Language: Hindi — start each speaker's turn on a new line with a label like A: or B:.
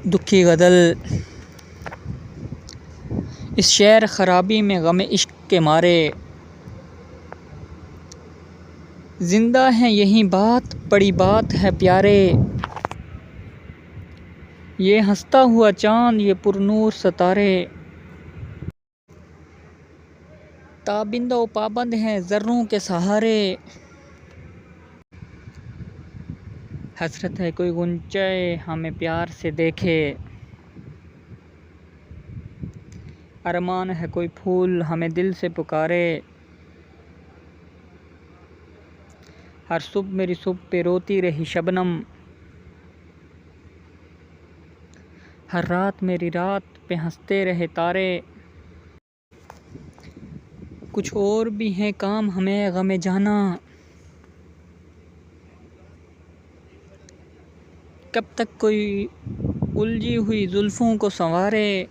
A: दुखी गज़ल। इस शहर ख़राबी में गम इश्क के मारे, जिंदा है यही बात, बड़ी बात है प्यारे। ये हंसता हुआ चाँद, ये पुरनूर सितारे, ताबिंदा व पाबंद हैं ज़र्रों के सहारे। हसरत है कोई गुंचे हमें प्यार से देखे, अरमान है कोई फूल हमें दिल से पुकारे। हर सुबह मेरी सुबह पे रोती रही शबनम, हर रात मेरी रात पे हंसते रहे तारे। कुछ और भी हैं काम हमें गमे जाना, कब तक कोई उलझी हुई जुल्फ़ों को संवारे।